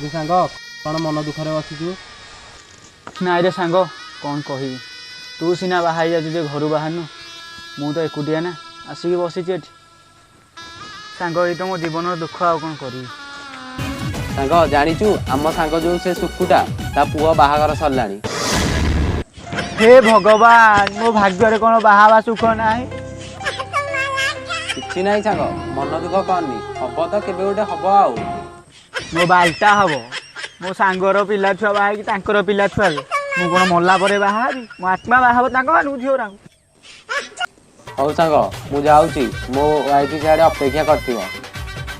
ଯେ ସାଙ୍ଗ କ'ଣ ମନ ଦୁଃଖରେ ବସିଛୁ? ନାଇଁରେ ସାଙ୍ଗ କ'ଣ କହିବି, ତୁ ସିନା ବାହା ହେଇଯାଉଛୁ ଯେ ଘରୁ ବାହାରନୁ, ମୁଁ ତ ଏକୁଟିଆ ନା ଆସିକି ବସିଛି ଏଠି। ସାଙ୍ଗ ଏଇ ତ ମୋ ଜୀବନର ଦୁଃଖ, ଆଉ କ'ଣ କରିବି। ସାଙ୍ଗ ଜାଣିଛୁ ଆମ ସାଙ୍ଗ ଯୋଉ ସେ ସୁକୁଟା ତା ପୁଅ ବାହାଘର ସରିଲାଣି। ହେ ଭଗବାନ, ମୋ ଭାଗ୍ୟରେ କ'ଣ ବାହା ହେବା ସୁଖ ନାହିଁ। କିଛି ନାହିଁ ସାଙ୍ଗ, ମନ ଦୁଃଖ କରନି, ହବ ତ କେବେ ଗୋଟେ ହବ। ଆଉ ମୋ ବାଲଟା ହବ, ମୋ ସାଙ୍ଗର ପିଲା ଛୁଆ ବାହା ହେଇକି ତାଙ୍କର ପିଲା ଛୁଆ, ମୁଁ କ'ଣ ମଲା ପରେ ବାହା ହେବି? ମୋ ଆତ୍ମା ବାହା ହବ ତାଙ୍କ ମାନଙ୍କୁ ଝିଅରାଙ୍କୁ। ହଉ ସାଙ୍ଗ ମୁଁ ଯାଉଛି, ମୋ ୱାଇଫ୍ ସିଆଡ଼େ ଅପେକ୍ଷା କରିଥିବ।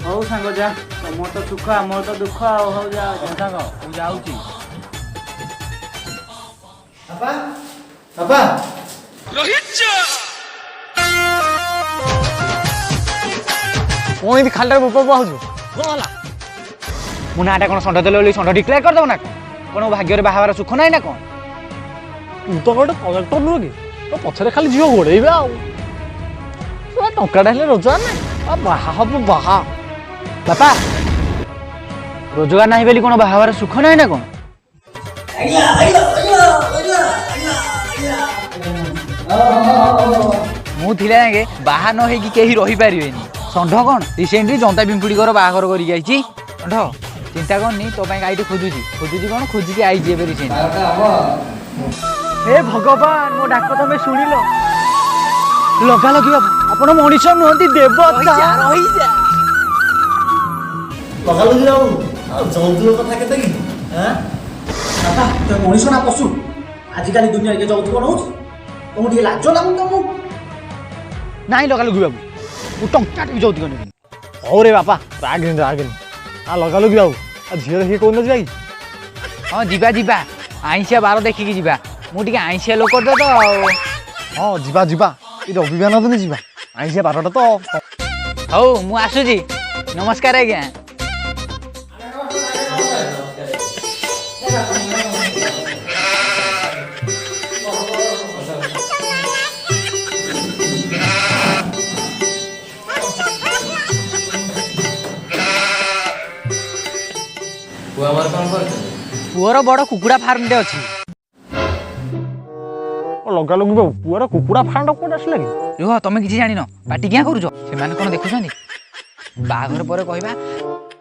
ହଉ ସାଙ୍ଗ ଯା, ତମର ତ ସୁଖ ଆମର ତ ଦୁଃଖ ଆଉ। ହଉ ଯା ସାଙ୍ଗ ମୁଁ ଯାଉଛି। ବାପା କ'ଣ ଏମିତି ଖାଲିଟାରେ ବୋପା ହଉଛୁ? କ'ଣ ହେଲା? ମୋ ନାଁଟା କ'ଣ ଷଣ୍ଢ ଦେଲେ ବୋଲି ଷଣ୍ଢ ଡିକ୍ଲେୟାର କରିଦେବ ନା କ'ଣ? ମୋ ଭାଗ୍ୟରେ ବାହା ହେବାର ସୁଖ ନାହିଁ ନା କ'ଣ? ତୁ ତ ଗୋଟେ କଲେକ୍ଟର ନୁହେଁ କି, ତ ପଛରେ ଖାଲି ଝିଅ ଗୋଡ଼େଇବେ ଆଉ। ଟଙ୍କାଟା ହେଲେ ରୋଜଗାର ନାହିଁ, ବାହା ହବ ବାହା। ବାପା ରୋଜଗାର ନାହିଁ ବୋଲି କ'ଣ ବାହା ହେବାର ସୁଖ ନାହିଁ ନା କ'ଣ? ମୁଁ ଥିଲା ଯାକେ ବାହା ନ ହେଇକି କେହି ରହିପାରିବେନି। ଷଣ୍ଢ କ'ଣ ରିସେଣ୍ଟଲି ଜନ୍ତା ପିମ୍ପୁଡ଼ିଙ୍କର ବାହାଘର କରିକି ଆଇଛି। ଷଣ୍ଢ ଚିନ୍ତା କରନି, ତୋ ପାଇଁ ଗାଈଟି ଖୋଜୁଛି କ'ଣ ଖୋଜିକି ଆଇଛି ଏବେ ରିସେଣ୍ଟ। ହେ ଭଗବାନ, ମୋ ଡାକ ତମେ ଶୁଣିଲ। ଲଗା ଲଗି ବାବୁ, ଆପଣ ମଣିଷ ନୁହନ୍ତି ଦେବତା। ଲଗାଲଗି ଆଉ ଯୌତୁକ କଥା କେତେ କି? ବାପା ତମେ ମଣିଷ ନା ପଶୁ? ଆଜିକାଲି ଦୁନିଆରେ ଯୌତୁକ ନଉଛି, ତମକୁ ଟିକେ ଲାଜ ଲାଗୁନି ତମକୁ? ନାଇଁ ଲଗା ଲଗି ବାବୁ, ମୁଁ ଟଙ୍କାଟେ ବି ଯୌତୁକ ନେବିନି। ହଉ ରେ ବାପା, ରାଗିନି। ଲଗାଲଗି ଆଉ ଝିଅ ଦେଖିକି କହୁନ ଯିବା କି? ହଁ ଯିବା ଯିବା, ଆଇଁଷିଆ ବାର ଦେଖିକି ଯିବା। ମୁଁ ଟିକେ ଆଇଁଷିଆ ଲୋକ ତ ଆଉ। ହଁ ଯିବା, ଏଇ ରବିବାର ଦିନ ଯିବା, ଆଇଁଷିଆ ବାରଟା ତ। ହଉ ମୁଁ ଆସୁଛି, ନମସ୍କାର ଆଜ୍ଞା। ପୁଅର ବଡ଼ କୁକୁଡ଼ା ଫାର୍ମଟେ ଅଛି। ଲଗାଲଗି ବାବୁ, ପୁଅର କୁକୁଡ଼ା ଫାର୍ମଟା କୋଉଠି ଆସିଲା କି? ରୁହ, ତମେ କିଛି ଜାଣିନ, ପାଟି କିଆଁ କରୁଛ? ସେମାନେ କ'ଣ ଦେଖୁଛନ୍ତି? ବାହାଘର ପରେ କହିବା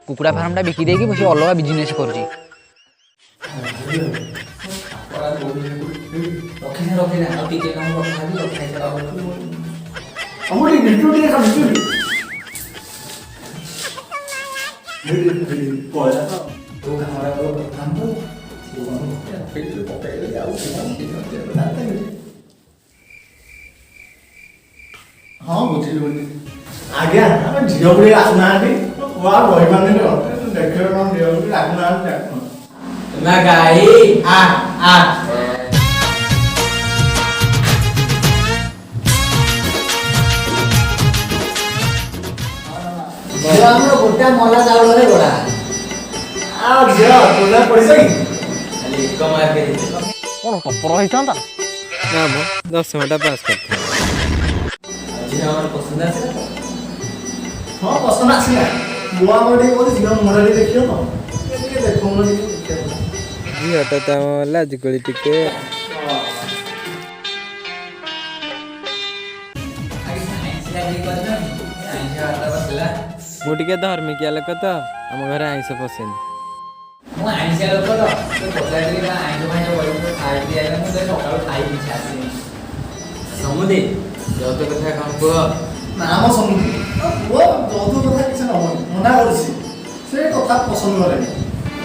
କୁକୁଡ଼ା ଫାର୍ମଟା ବିକି ଦେଇକି ସେ ଅଲଗା ବିଜନେସ୍ କରୁଛି। ହଁ ବୁଝିଲି ଆଜ୍ଞା, ଆମେ ଝିଅ ବୁଢ଼ୀ ଆସୁନାହାନ୍ତି, ରହିପାରୁନି ଦେଖିବେ କ'ଣ ଝିଅ ବୁଢ଼ୀ ଆସୁନାହାନ୍ତି। ଗାଈ ଆମର ଗୋଟା ମଲା ଚାଉଳରେ ଗୋଡ଼ା। ଆଉ ଝିଅ ତୋଲା ପଡ଼ିଛ କି? କ'ଣ ଟପର ହେଇଥାନ୍ତା? ନା ମ 10ଟା ପାସ୍ କରିଥିଲି। ହଁ ପସନ୍ଦ ଆସିଲା। ମୁଁ ଆମର ଟିକେ କହୁଛି ଝିଅ ମୁହଁଟା ଟିକେ ଦେଖିବ ତ, ଟିକେ ଦେଖଉନ ଟିକେ। ଝିଅଟା ତ ଲାଜ କୋଳି ଟିକେ। ମୁଁ ଟିକେ ଧର୍ମିକିଆ ଲୋକ ତ, ଆମ ଘରେ ଆଇଁଷ ପଶେନି। ମୁଁ ଆଇଁଷିଆ ଲୋକ ତ, ପଚାରିଥିଲି ଆଇଁଷ ଫାଇଁଷ କରିବୁ ଖାଇକି ଆଇଲା, ମୁଁ ସକାଳୁ ଖାଇକି ଇଚ୍ଛା ଆସିନି। ସମୁଦି ଯୌତୁକ କଥା କ'ଣ କୁହ? ନା ମ ସମୁଦି, ପୁଅ ଯୌତୁକ କଥା କିଛି ନବନି, ମନା କରୁଛି। ସେ କଥା ପସନ୍ଦ କରେନି।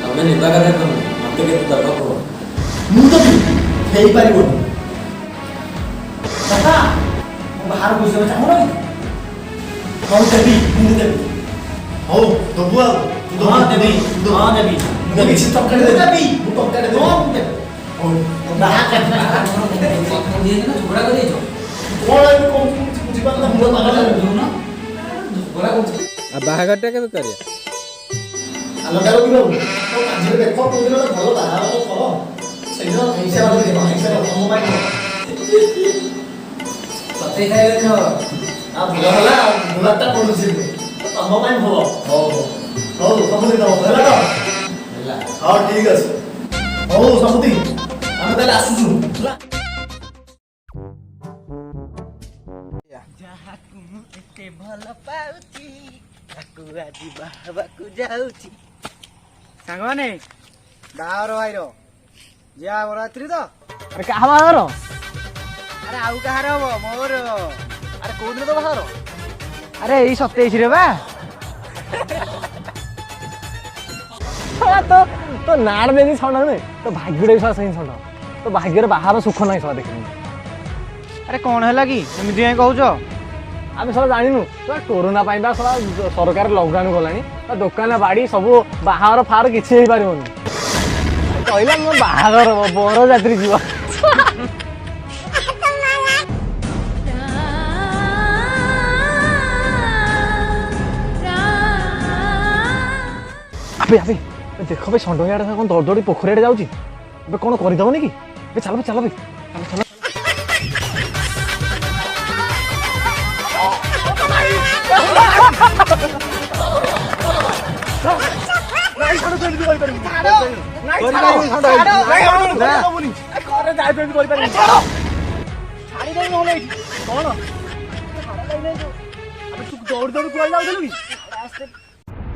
ତମେ ନେବା କଥା କଣ, ମତେ କେତେ ଦବ କୁହ? ମୁଁ ତ ହେଇପାରିବନି। ବାପା ମୁଁ ବାହାର ବୁଝିବାକୁ ଚାହୁଁନ କି? ହଉ ଦେବି, ମୁଁ ଦେବି। ହଉ ଦବୁ ଆଉ ଦେବି। ମୁଁ କିଛି ଟଙ୍କାଟେ ଦେବି, ମୁଁ ଟଙ୍କାଟେ ଦେବି। ହଉ ବାହା ଝଗଡ଼ା କରିଦେଇଛ? କ'ଣ ଏବେ କହୁଛୁ? ଯିବା କଥା ମୁଣ୍ଡ ପାଗଳ ଝଗଡ଼ା କରୁଛ? ଆଉ ବାହାଘରଟା କେବେ କରିବା? ଆଲୋକା ରବି ବାବୁ, ତ ମାଝିରେ ଦେଖ କୋଉଦିନ ଗୋଟେ ଭଲ ବାହାଘର କର, ସେଇଦିନ ଆଇଁଷିଆ ବାଟ ଦେବ, ଆଇଁଷିଆ ବାଟ ତମ ପାଇଁ କର। ତତେ ଖାଇବେ ଖାଅ। ଆଉ ଭଲ ହେଲା, ଗୁଲାବଟା ପଡୁଛି ତମ ପାଇଁ ଭଲ। ହଉ ହଉ ତମେ ଦେବ ହେଲା ତ? ହଁ ଠିକ ଅଛି ହଉ ସମୁଦି ଆମେ ତାହେଲେ ଆସୁଛୁ ହେଲା ଯାହାକୁ ମୁଁ ଏତେ ଭଲ ପାଉଛି ତାକୁ ଆଜି ବାହାବାକୁ ଯାଉଛି। ସାଙ୍ଗମାନେ ବାହାଘର ଭାଇର ଯିଆ ବରଯାତ୍ରୀ ତ ଆରେ କାହା ବାହାଘର ଆରେ ଆଉ କାହାର ହବ ମୋର। ଆରେ କୋଉଦିନ ତ ବାହାଘର? ଆରେ ଏଇ 27ରେ ବା। ତ ନାଡ଼ ଦେନି ଷଣ୍ଢ ନୁହେଁ ତ ଭାଗ୍ୟରେ ବି ସେଇ ଷଣ୍ଢ ତ ଭାଗ୍ୟରେ ବାହାର ସୁଖ ନାହିଁ ସବା ଦେଖିନି। ଆରେ କଣ ହେଲା କି ଏମିତି କାଇଁ କହୁଛ? ଆମେ ସବ ଜାଣିନୁ କୋରୋନା ପାଇଁ ବା ସବା ସରକାର ଲକଡାଉନ କଲାଣି ଦୋକାନ ବାଡ଼ି ସବୁ ବାହାଘର ଫାହାର କିଛି ହେଇପାରିବନି। କହିଲା ମୋ ବାହାଘର ବରଯାତ୍ରୀ ଯିବ। ଆବେ ଆବେ ଦେଖ ଭାଇ ଷଣ୍ଢ ଇଆଡ଼େ କ'ଣ ଦୌଡ଼ି ଦୌଡ଼ି ପୋଖରୀ ଆଡ଼େ ଯାଉଛି ଏବେ କ'ଣ କରିଦେବନି କି? ଏବେ ଚାଲ ଚାଲ ଭାଇ ଚାଲ ଚାଲ।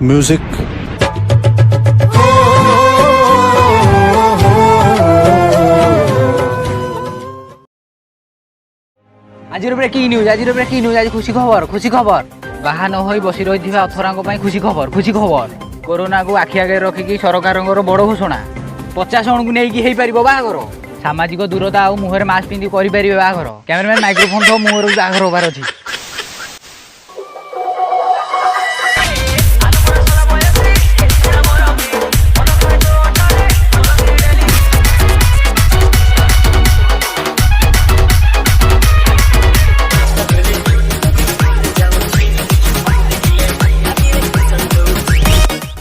म्यूजिक ଆଜିର ବ୍ରେକିଂ ନ୍ୟୁଜ୍ ଆଜି ଖୁସି ଖବର ବାହା ନ ହୋଇ ବସି ରହିଥିବା ଅଥରାଙ୍କ ପାଇଁ ଖୁସି ଖବର। କୋରୋନାକୁ ଆଖି ଆଗରେ ରଖିକି ସରକାରଙ୍କର ବଡ଼ ଘୋଷଣା 50 ଜଣଙ୍କୁ ନେଇକି ହେଇପାରିବ ବାହାଘର। ସାମାଜିକ ଦୂରତା ଆଉ ମୁହଁରେ ମାସ୍କ ପିନ୍ଧି କରିପାରିବେ ବାହାଘର। କ୍ୟାମେରାମ୍ୟାନ୍ ମାଇକ୍ରୋଫୋନ୍ ଥୋ ମୁହଁରୁ ବାହାଘର ହବାର ଅଛି।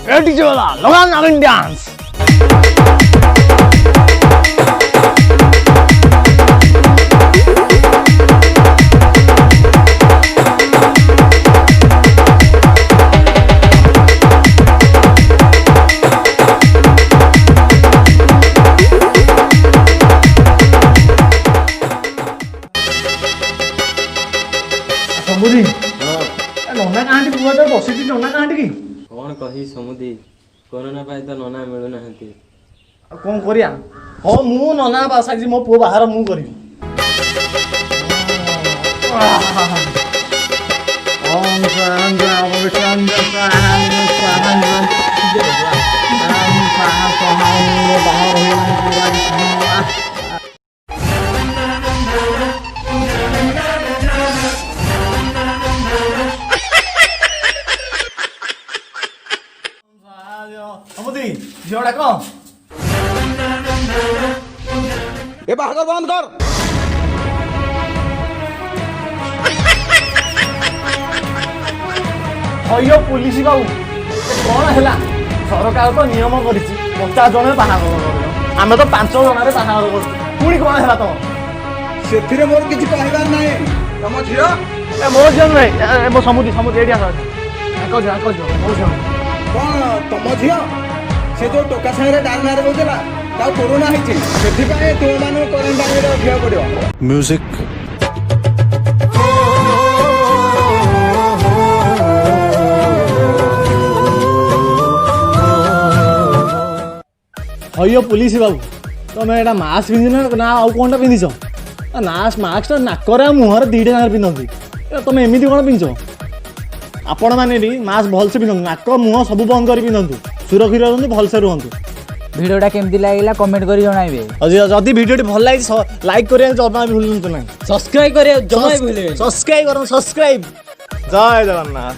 Ready Jola, Logan Nagin dance. ସମୁଦି ନନା କାହାନ୍ତି ପୁଅ ତ ବସିଛି ନନା କାହାନ୍ତି କି? କ'ଣ କହି ସମୁଦି କରୋନା ପାଇଁ ତ ନନା ମିଳୁନାହାନ୍ତି। ଆଉ କ'ଣ କରିବା? ହଁ ମୁଁ ନନା ବାସାଇଛି ମୋ ପୁଅ ବାହାର ମୁଁ କରିବି। ସମୁଦି ଝିଅ ଡାକ ए बाहर बंद कर। ହଇଓ ପୋଲିସ ବାବୁ କ'ଣ ହେଲା ସରକାର ତ ନିୟମ କରିଛି 50 ଜଣରେ ବାହାଘର କରିବ ଆମେ ତ 5 ଜଣରେ ବାହାଘର କରୁଛୁ ପୁଣି କ'ଣ ହେଲା ତମ ସେଥିରେ ମୋର କିଛି କହିବାର ନାହିଁ। ତମ ଝିଅ ମୋ ଝିଅ ନୁହେଁ ମୋ ସମୁଦି ଏଇଠି ଆସ ଆଙ୍କ ଝିଅ ମୋ ଝିଅ କଣ ତମ ଝିଅ? ସେ ଯୋଉ ଟୋକା ସାଙ୍ଗରେ ଡାଲ ମାରି ହଉଥିଲା ତାକୁ କୋରୋନା ହେଇଛି ସେଥିପାଇଁ ତୁମମାନଙ୍କୁ କ୍ୱାରେଣ୍ଟାଇନରେ ରଖିବାକୁ ପଡିବ। म्यूजिक ହଇଓ ପୋଲିସ ବାବୁ ତମେ ଏଇଟା ମାସ୍କ ପିନ୍ଧିନ ନା ଆଉ କ'ଣଟା ପିନ୍ଧିଛ? ନା ମାସ୍କଟା ନାକରେ ଆଉ ମୁହଁରେ ଦୁଇଟା ଜାଗାରେ ପିନ୍ଧନ୍ତି ତମେ ଏମିତି କ'ଣ ପିନ୍ଧିଛ? ଆପଣମାନେ ବି ମାସ୍କ ଭଲସେ ପିନ୍ଧନ୍ତୁ ନାକ ମୁହଁ ସବୁ ବନ୍ଦ କରି ପିନ୍ଧନ୍ତୁ ସୁରକ୍ଷିତ ରୁହନ୍ତୁ ଭଲସେ ରୁହନ୍ତୁ। ଭିଡ଼ିଓଟା କେମିତି ଲାଗିଲା କମେଣ୍ଟ କରି ଜଣାଇବେ। ଯଦି ଭିଡ଼ିଓଟି ଭଲ ଲାଗିଛି ଲାଇକ୍ କରିବାକୁ ଜମା ବି ଭୁଲନ୍ତୁ ନାହିଁ। ସବସ୍କ୍ରାଇବ କରିବାକୁ ଜମା ବି ଭୁଲିବେନି। ସବସ୍କ୍ରାଇବ କରନ୍ତୁ ସବସ୍କ୍ରାଇବ। ଜୟ ଜଗନ୍ନାଥ।